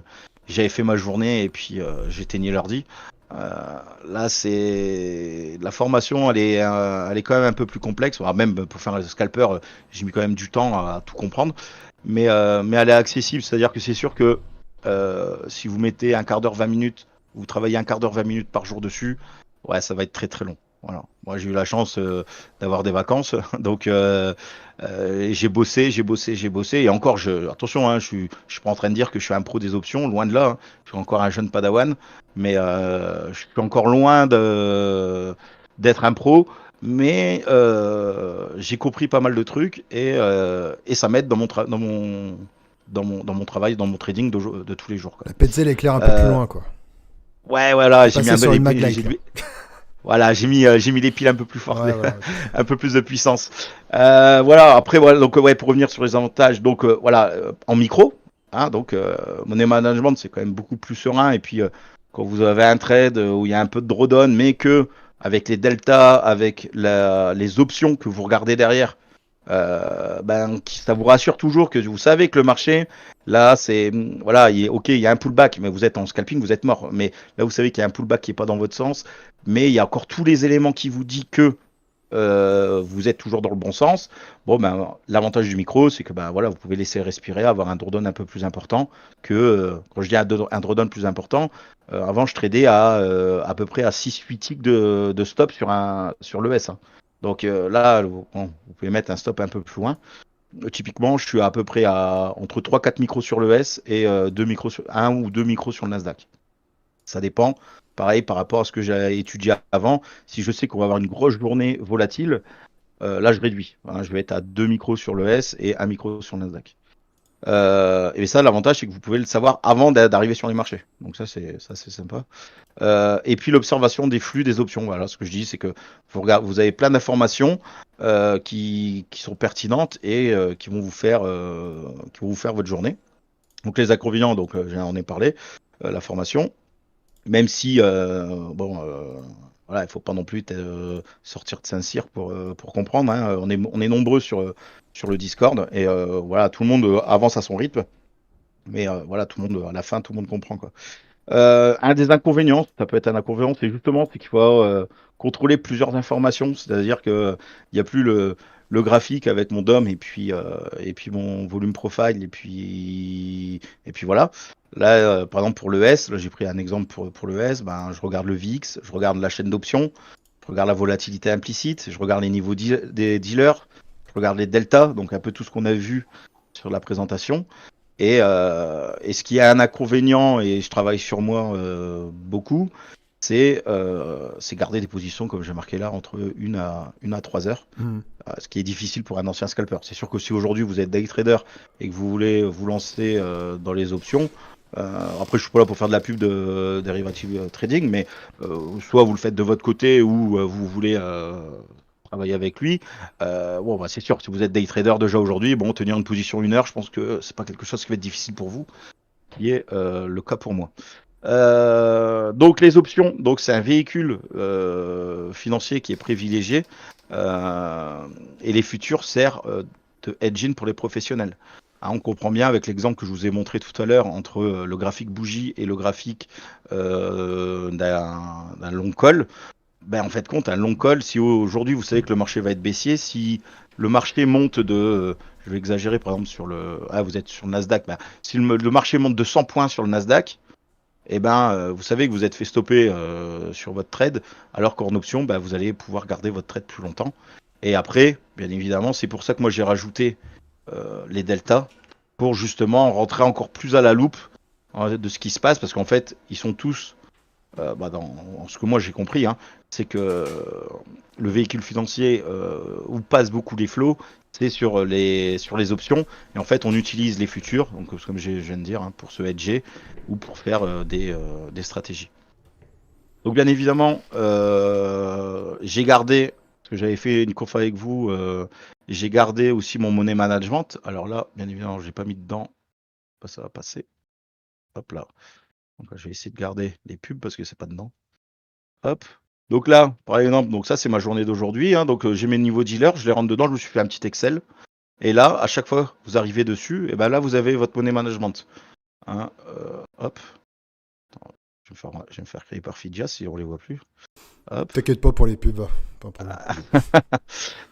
j'avais fait ma journée et puis j'éteignais l'ordi. Là, c'est la formation, elle est quand même un peu plus complexe. Alors, même pour faire un scalper, j'ai mis quand même du temps à tout comprendre, mais elle est accessible. C'est-à-dire que c'est sûr que si vous mettez un quart d'heure, 20 minutes, vous travaillez un quart d'heure, 20 minutes par jour dessus, ouais, ça va être très très long. Voilà. Moi, j'ai eu la chance d'avoir des vacances, donc j'ai bossé. Et encore, attention, hein, je suis pas en train de dire que je suis un pro des options, loin de là. Hein. Je suis encore un jeune padawan, mais je suis encore loin d'être un pro. Mais j'ai compris pas mal de trucs et ça m'aide dans mon travail, dans mon trading de tous les jours, quoi. La Petzel éclaire un peu plus Euh, loin, quoi. ouais, voilà, T'es j'ai mis passé un peu sur une Maglite, là. voilà, j'ai mis les piles un peu plus fortes, Ouais, voilà, ok. un peu plus de puissance. Voilà, après, voilà, donc ouais, pour revenir sur les avantages, donc voilà, en micro, hein, donc money management, c'est quand même beaucoup plus serein. Et puis, quand vous avez un trade où il y a un peu de drawdown, mais que avec les deltas, avec les options que vous regardez derrière, ça vous rassure toujours que vous savez que le marché, là, voilà, ok, il y a un pullback, mais vous êtes en scalping, vous êtes mort. Mais là, vous savez qu'il y a un pullback qui est pas dans votre sens, mais il y a encore tous les éléments qui vous disent que vous êtes toujours dans le bon sens. Bon, l'avantage du micro, c'est que voilà, vous pouvez laisser respirer, avoir un drawdown un peu plus important que quand je dis un drawdown plus important. Avant, je tradais à peu près à 6-8 ticks de stop sur l'ES. Hein. Donc là, bon, vous pouvez mettre un stop un peu plus loin. Typiquement, je suis à peu près entre 3-4 micros sur l'ES et 1 ou 2 micros sur le Nasdaq. Ça dépend. Pareil, par rapport à ce que j'ai étudié avant, si je sais qu'on va avoir une grosse journée volatile, là, je réduis. Hein, je vais être à 2 micros sur le S et 1 micro sur le Nasdaq. Et ça, l'avantage, c'est que vous pouvez le savoir avant d'arriver sur les marchés. Donc ça, c'est sympa. Et puis l'observation des flux des options. Voilà, ce que je dis, c'est que vous avez plein d'informations qui sont pertinentes et qui vont vous faire votre journée. Donc les inconvénients, donc j'en ai parlé, la formation. Même si, voilà, il faut pas non plus sortir de Saint-Cyr pour comprendre. Hein. On est nombreux sur le Discord et voilà, tout le monde avance à son rythme. Mais voilà, à la fin, tout le monde comprend, quoi. Un des inconvénients, ça peut être un inconvénient, c'est qu'il faut contrôler plusieurs informations. C'est-à-dire que il n'y a plus le graphique avec mon DOM et puis mon volume profile et puis voilà. Là, par exemple pour le S, là j'ai pris un exemple pour le S, je regarde le VIX, je regarde la chaîne d'options, je regarde la volatilité implicite, je regarde les niveaux des dealers, je regarde les deltas, donc un peu tout ce qu'on a vu sur la présentation. Et ce qui a un inconvénient, et je travaille sur moi beaucoup, c'est garder des positions, comme j'ai marqué là, entre 1 à 3 heures, ce qui est difficile pour un ancien scalper. C'est sûr que si aujourd'hui vous êtes day trader et que vous voulez vous lancer dans les options, après je suis pas là pour faire de la pub de derivative trading, mais soit vous le faites de votre côté ou vous voulez travailler avec lui. Bon, c'est sûr, si vous êtes day trader déjà aujourd'hui, bon, tenir une position 1 heure, je pense que c'est pas quelque chose qui va être difficile pour vous, qui est le cas pour moi. Donc les options, donc c'est un véhicule financier qui est privilégié et les futurs servent de hedging pour les professionnels. Hein, on comprend bien avec l'exemple que je vous ai montré tout à l'heure entre le graphique bougie et le graphique d'un long call. En fait, compte, un long call, si aujourd'hui vous savez que le marché va être baissier, si le marché monte je vais exagérer par exemple vous êtes sur le Nasdaq, si le marché monte de 100 points sur le Nasdaq, vous savez que vous êtes fait stopper sur votre trade, alors qu'en option, vous allez pouvoir garder votre trade plus longtemps. Et après, bien évidemment, c'est pour ça que moi j'ai rajouté les deltas pour justement rentrer encore plus à la loupe de ce qui se passe, parce qu'en fait, ils sont tous dans ce que moi j'ai compris, hein, c'est que le véhicule financier où passent beaucoup les flots, c'est sur les options. Et en fait, on utilise les futurs, donc comme je viens de dire, hein, pour se hedger ou pour faire des stratégies. Donc bien évidemment, j'ai gardé, parce que j'avais fait une conf avec vous, j'ai gardé aussi mon money management. Alors là, bien évidemment, je l'ai pas mis dedans. Ça va passer. Hop là. Donc là, je vais essayer de garder les pubs parce que c'est pas dedans. Hop. Donc là, par exemple, donc ça c'est ma journée d'aujourd'hui. Hein, donc j'ai mes niveaux dealers, je les rentre dedans, je me suis fait un petit Excel. Et là, à chaque fois que vous arrivez dessus, et là vous avez votre money management. Hein, hop. Attends, je vais me faire créer par Fidja si on les voit plus. T'inquiète pas pour les pubs, pas pour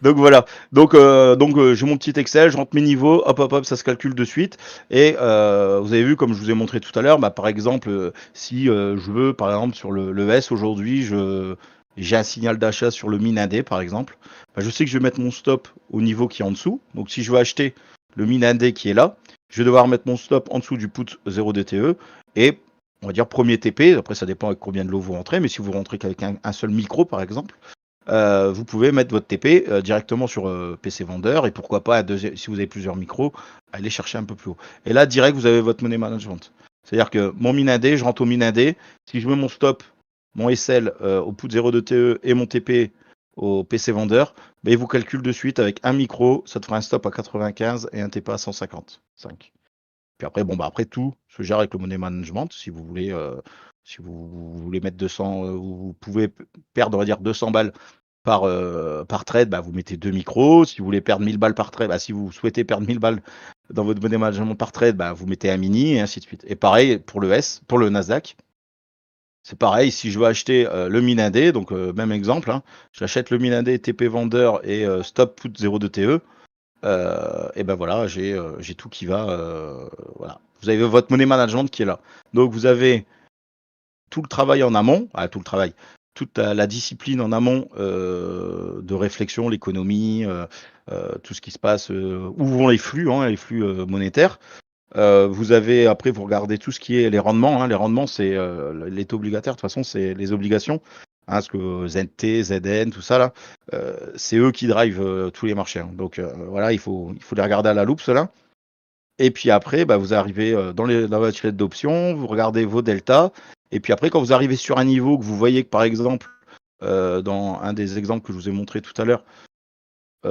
Donc voilà. Donc j'ai mon petit Excel, je rentre mes niveaux, hop, ça se calcule de suite. Et vous avez vu, comme je vous ai montré tout à l'heure, par exemple, si je veux, par exemple, sur le S aujourd'hui, je j'ai un signal d'achat sur le min indé par exemple, bah, je sais que je vais mettre mon stop au niveau qui est en dessous. Donc si je veux acheter le min indé qui est là, je vais devoir mettre mon stop en dessous du put 0 DTE et on va dire premier TP. Après ça dépend avec combien de lots vous rentrez, mais si vous rentrez qu'avec un seul micro par exemple, vous pouvez mettre votre TP directement sur PC vendeur et pourquoi pas si vous avez plusieurs micros, aller chercher un peu plus haut. Et là direct vous avez votre money management. C'est-à-dire que mon min indé, je rentre au min indé, si je mets mon stop, mon SL au put 0 DTE et mon TP au PC vendeur, il vous calcule de suite avec un micro, ça te fera un stop à 95 et un TP à 155. Puis après, après tout se gère avec le money management. Si vous voulez mettre 200, vous pouvez perdre, on va dire, 200 balles par trade, vous mettez 2 micros. Si vous voulez perdre 1000 balles par trade, si vous souhaitez perdre 1000 balles dans votre money management par trade, vous mettez un mini et ainsi de suite. Et pareil pour le Nasdaq. C'est pareil, si je veux acheter le min indé, donc même exemple, j'achète le min indé TP vendeur et stop put 0 DTE. Et voilà, j'ai tout qui va. Voilà. Vous avez votre money management qui est là. Donc vous avez tout le travail en amont, tout le travail, toute la discipline en amont de réflexion, l'économie, tout ce qui se passe, où vont les flux monétaires. Vous avez après vous regardez tout ce qui est les rendements. Les rendements c'est les taux obligataires. De toute façon c'est les obligations. Parce que ZT, ZN, tout ça là, c'est eux qui drivent tous les marchés. Donc voilà, il faut les regarder à la loupe cela. Et puis après, vous arrivez dans votre chaîne d'options, vous regardez vos deltas. Et puis après, quand vous arrivez sur un niveau que vous voyez que par exemple, dans un des exemples que je vous ai montré tout à l'heure, vous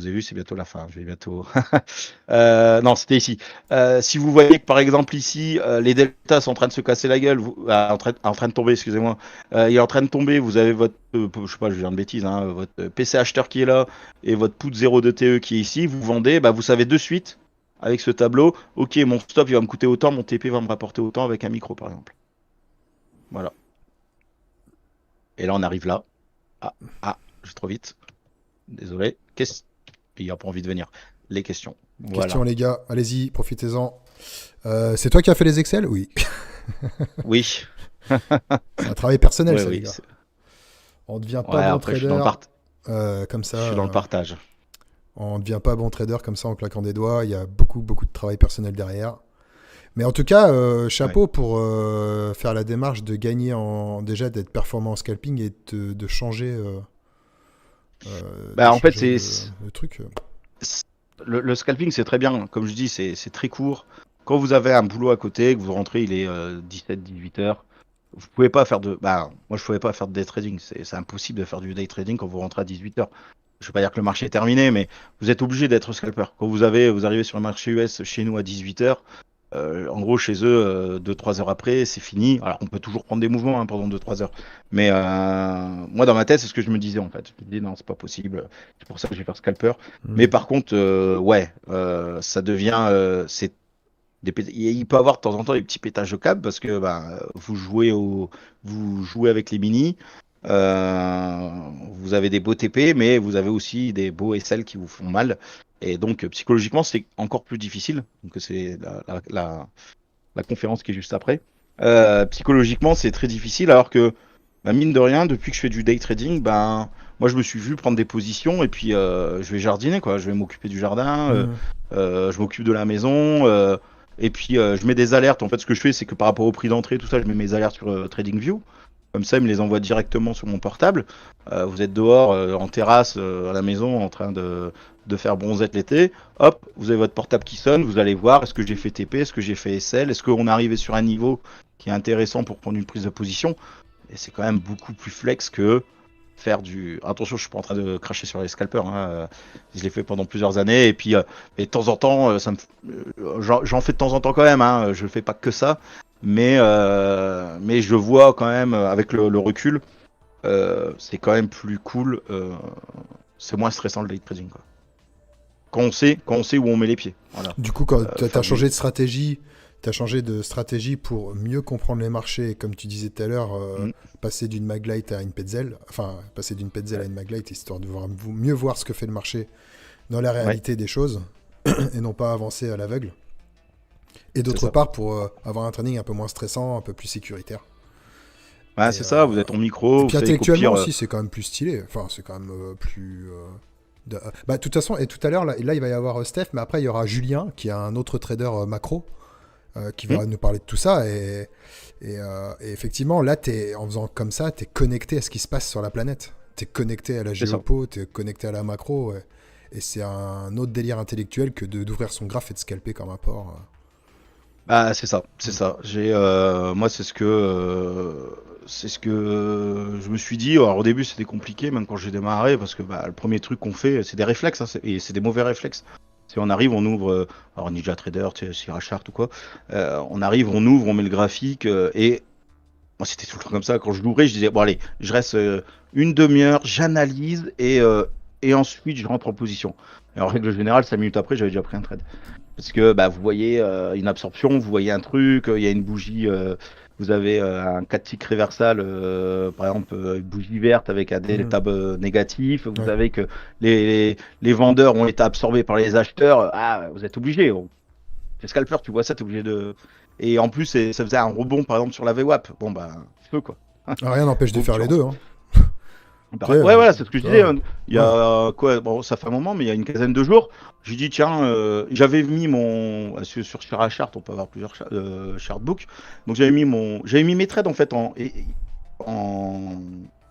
avez vu, c'est bientôt la fin. Je vais bientôt. Non, c'était ici. Si vous voyez que par exemple ici, les deltas sont en train de se casser la gueule, en train de tomber, excusez-moi. Il est en train de tomber. Vous avez votre, je sais pas, je vais dire une bêtise, votre PC acheteur qui est là et votre put 0 DTE qui est ici. Vous vendez, vous savez de suite avec ce tableau. Ok, mon stop il va me coûter autant, mon TP va me rapporter autant avec un micro par exemple. Voilà. Et là on arrive là. Je vais trop vite. Désolé. Il n'y a pas envie de venir. Les questions. Questions, les gars. Allez-y, profitez-en. C'est toi qui as fait les Excel? Oui. Oui. C'est un travail personnel, ça, les gars. On ne devient pas bon trader comme ça. Je suis dans le partage. On ne devient pas bon trader comme ça en claquant des doigts. Il y a beaucoup de travail personnel derrière. Mais en tout cas, chapeau pour faire la démarche de gagner déjà d'être performant en scalping et de changer... en fait, c'est le truc. Le scalping, c'est très bien. Comme je dis, c'est très court. Quand vous avez un boulot à côté, que vous rentrez, il est 17-18 heures. Vous pouvez pas faire de. Moi, je pouvais pas faire de day trading. C'est impossible de faire du day trading quand vous rentrez à 18 heures. Je ne veux pas dire que le marché est terminé, mais vous êtes obligé d'être scalper. Quand vous arrivez sur le marché US chez nous à 18 heures. En gros, chez eux, 2-3 heures après, c'est fini. Alors, on peut toujours prendre des mouvements pendant 2-3 heures. Mais moi, dans ma tête, c'est ce que je me disais en fait. Je me disais, non, c'est pas possible. C'est pour ça que je vais faire scalper. Mais par contre, ça devient. Il peut y avoir de temps en temps des petits pétages de câble parce que vous jouez avec les mini. Vous avez des beaux TP, mais vous avez aussi des beaux SL qui vous font mal. Et donc, psychologiquement, c'est encore plus difficile. Donc, c'est la conférence qui est juste après. Psychologiquement, c'est très difficile, alors que, mine de rien, depuis que je fais du day trading, moi, je me suis vu prendre des positions et puis je vais jardiner, quoi. Je vais m'occuper du jardin, je m'occupe de la maison, et puis je mets des alertes. En fait, ce que je fais, c'est que par rapport au prix d'entrée, tout ça, je mets mes alertes sur TradingView. Comme ça, il me les envoie directement sur mon portable. Vous êtes dehors, en terrasse, à la maison, en train de faire bronzette l'été. Hop, vous avez votre portable qui sonne. Vous allez voir, est-ce que j'ai fait TP, est-ce que j'ai fait SL, est-ce qu'on est arrivé sur un niveau qui est intéressant pour prendre une prise de position. Et c'est quand même beaucoup plus flex que faire du... Attention, je suis pas en train de cracher sur les scalpers. Je l'ai fait pendant plusieurs années. Et puis, de temps en temps, j'en fais de temps en temps quand même. Je ne fais pas que ça. Mais je vois quand même, avec le recul, c'est quand même plus cool. C'est moins stressant le day trading, quoi. Quand on sait où on met les pieds. Voilà. Du coup, quand tu as changé de stratégie, pour mieux comprendre les marchés, comme tu disais tout à l'heure, passer d'une maglite à une Petzl, à une maglite, histoire de mieux voir ce que fait le marché dans la réalité des choses, et non pas avancer à l'aveugle. Et d'autre part, pour avoir un trading un peu moins stressant, un peu plus sécuritaire. Ouais, Et, c'est ça, vous êtes en micro, vous puis savez qu'au intellectuellement pire. aussi, c'est quand même plus stylé. Enfin, c'est quand même plus. Bah, de toute façon, et tout à l'heure, là, il va y avoir Steph, mais après, il y aura Julien, qui est un autre trader macro, qui Hmm, va nous parler de tout ça. Et effectivement, là, en faisant comme ça, tu es connecté à ce qui se passe sur la planète. Tu es connecté à la c'est ça. géopo, tu es connecté à la macro. Et c'est un autre délire intellectuel que d'ouvrir son graphe et de scalper comme un porc. Bah, c'est ça, c'est Mm. ça. Moi, c'est ce que je me suis dit. Alors, au début, c'était compliqué, même quand j'ai démarré, parce que bah, le premier truc qu'on fait, c'est des réflexes, hein, et c'est des mauvais réflexes. Si on arrive, on ouvre, alors Ninja Trader, tu sais, Sirachart ou quoi, on arrive, on ouvre, on met le graphique, et moi, c'était tout le temps comme ça. Quand je l'ouvrais, je disais, bon, allez, je reste une demi-heure, j'analyse, et ensuite, je rentre en position. Et en règle générale, 5 minutes après, j'avais déjà pris un trade. Parce que bah, vous voyez une absorption, vous voyez un truc, il y a une bougie, vous avez un 4 tick réversal, par exemple, une bougie verte avec un Mm. delta négatif, vous Ouais. savez que les vendeurs ont été absorbés par les acheteurs, ah, vous êtes obligé. Les scalpers, tu vois ça, tu es obligé de. Et en plus, ça faisait un rebond, par exemple, sur la VWAP. Bon, bah, feu, quoi. Rien n'empêche de Boum, faire tu les rentres. deux. Hein. Tu sais, Ouais, voilà, c'est ce que je tu disais, vois, hein. Il y ouais. a quoi, bon, ça fait un moment, mais il y a une quinzaine de jours, j'ai dit, tiens, j'avais mis sur Chart, on peut avoir plusieurs chartbooks. Donc j'avais mis mes trades en fait en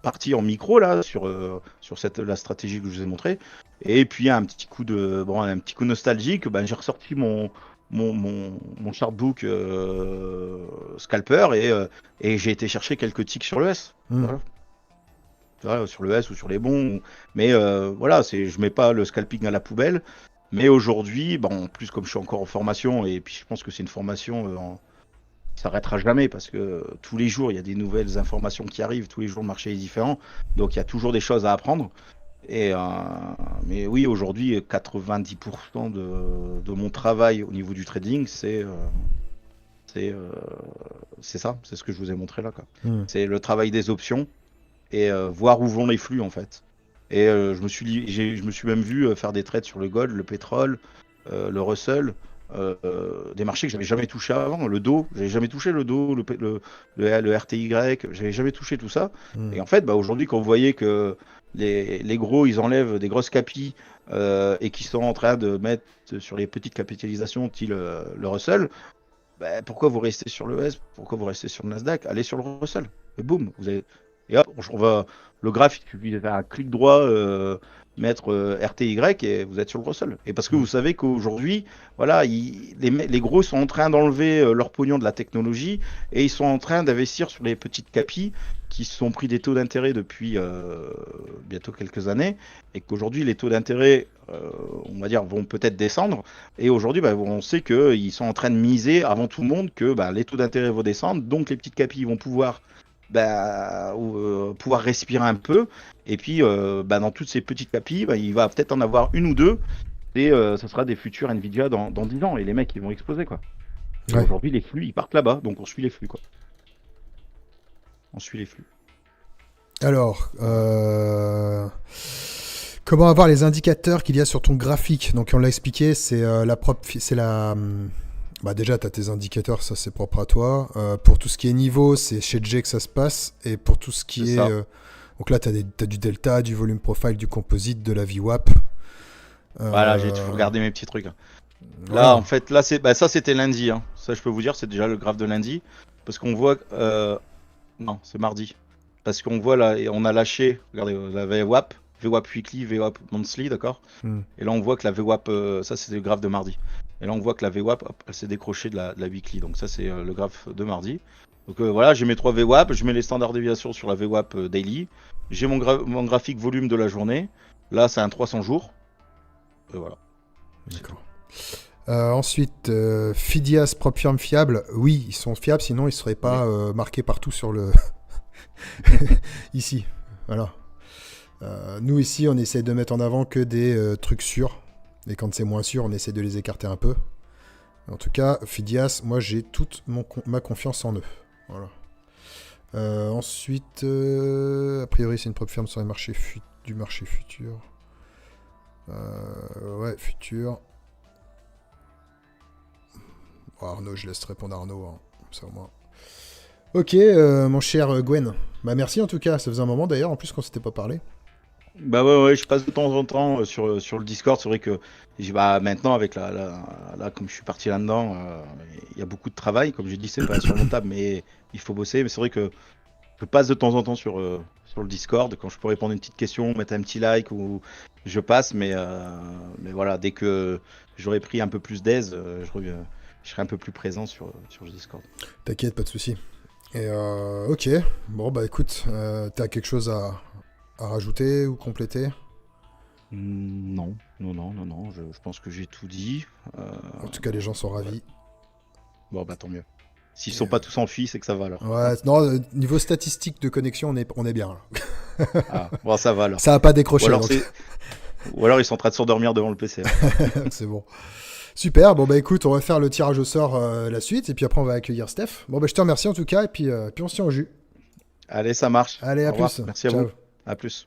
partie en micro là sur la stratégie que je vous ai montré. Et puis un petit coup nostalgique, ben, j'ai ressorti mon chartbook scalper et j'ai été chercher quelques ticks sur le S. Mm. Voilà. Voilà, sur le S ou sur les bons. Mais voilà, je mets pas le scalping à la poubelle. Mais aujourd'hui, bon, en plus, comme je suis encore en formation, et puis je pense que c'est une formation, qui s'arrêtera jamais parce que tous les jours, il y a des nouvelles informations qui arrivent, tous les jours, le marché est différent. Donc, il y a toujours des choses à apprendre. Et, mais oui, aujourd'hui, 90% de mon travail au niveau du trading, c'est, euh, c'est ça, c'est ce que je vous ai montré là, quoi. Mm. C'est le travail des options et voir où vont les flux en fait. Et je me suis même vu faire des trades sur le gold, le pétrole, le Russell, des marchés que j'avais jamais touché avant. Le Do, j'avais jamais touché le Do, le RTY, j'avais jamais touché tout ça. Mm. Et en fait, bah, aujourd'hui, quand vous voyez que les gros, ils enlèvent des grosses capis et qu'ils sont en train de mettre sur les petites capitalisations, style le Russell, bah, pourquoi vous restez sur le S? Pourquoi vous restez sur le Nasdaq? Allez sur le Russell. Et boum, et hop, on va le graphique, il suffit de faire un clic droit, mettre RTY et vous êtes sur le Russell. Et parce que vous Mm. savez qu'aujourd'hui, voilà, les gros sont en train d'enlever leur pognon de la technologie et ils sont en train d'investir sur les petites capis qui se sont pris des taux d'intérêt depuis bientôt quelques années et qu'aujourd'hui les taux d'intérêt, on va dire, vont peut-être descendre. Et aujourd'hui, bah, on sait qu'ils sont en train de miser avant tout le monde que bah, les taux d'intérêt vont descendre, donc les petites capilles vont pouvoir, bah, pouvoir respirer un peu. Et puis, bah, dans toutes ces petites capilles, bah, il va peut-être en avoir une ou deux, et ça sera des futurs Nvidia dans 10 ans. Et les mecs, ils vont exploser, quoi. Et Ouais. aujourd'hui, les flux, ils partent là-bas, donc on suit les flux, quoi. On suit les flux. Alors, comment avoir les indicateurs qu'il y a sur ton graphique? Donc, on l'a expliqué, c'est c'est la. Bah déjà, tu as tes indicateurs, ça c'est propre à toi. Pour tout ce qui est niveau, c'est chez J que ça se passe. Et pour tout ce C'est qui est. ça. Donc là, tu as du delta, du volume profile, du composite, de la VWAP. Voilà, j'ai Euh, regardé mes petits trucs, hein. Là, en voilà. fait, là, bah, ça, c'était lundi, hein. Ça, je peux vous dire, c'est déjà le graphe de lundi. Parce qu'on voit. Non, c'est mardi. Parce qu'on voit là, et on a lâché, regardez, la VWAP, VWAP Weekly, VWAP Monthly, d'accord? Hmm. Et là, on voit que la VWAP, ça, c'est le graphe de mardi. Et là, on voit que la VWAP, hop, elle s'est décrochée de la Weekly. Donc, ça, c'est le graphe de mardi. Donc, voilà, j'ai mes 3 VWAP, je mets les standards de déviation sur la VWAP daily. J'ai mon graphique volume de la journée. Là, c'est un 300 jours. Et voilà. C'est tout. D'accord. Ensuite, Fidias, propre firme fiable. Oui, ils sont fiables, sinon ils seraient Oui. pas marqués partout sur le. Ici. Voilà. Nous, ici, on essaie de mettre en avant que des trucs sûrs. Et quand c'est moins sûr, on essaie de les écarter un peu. En tout cas, Fidias, moi, j'ai toute ma confiance en eux. Voilà. Ensuite, a priori, c'est une propre firme sur les marchés du marché futur. Ouais, futur. Oh, Arnaud, je laisse répondre Arnaud. Hein. Comme ça, au moins. Ok, mon cher Gwen. Bah merci en tout cas, ça faisait un moment d'ailleurs en plus qu'on s'était pas parlé. Bah ouais, je passe de temps en temps sur le Discord. C'est vrai que bah, maintenant, avec là, comme je suis parti là-dedans, il y a beaucoup de travail. Comme j'ai dit, c'est pas insurmontable, mais il faut bosser. Mais c'est vrai que je passe de temps en temps sur le Discord quand je peux répondre à une petite question, mettre un petit like ou je passe. Mais voilà, dès que j'aurai pris un peu plus d'aise, je serai un peu plus présent sur le Discord. T'inquiète, pas de souci. Et ok, bon bah écoute, t'as quelque chose à rajouter ou compléter? Non. Je pense que j'ai tout dit. Euh, En tout cas, les gens sont voilà. ravis. Bon, bah tant mieux. S'ils Et, sont pas tous enfuis, c'est que ça va alors. ouais, non, niveau statistique de connexion, on est bien là. Ah, bon, ça va alors. Ça a pas Ou décroché alors, donc ou alors ils sont en train de s'endormir devant le PC. Alors. c'est bon. Super, bon bah écoute, on va faire le tirage au sort la suite et puis après on va accueillir Steph. Bon bah je te remercie en tout cas et puis on se tient au jus. Allez, ça marche. Allez, Au à revoir. plus. Merci à vous. Ciao. À plus.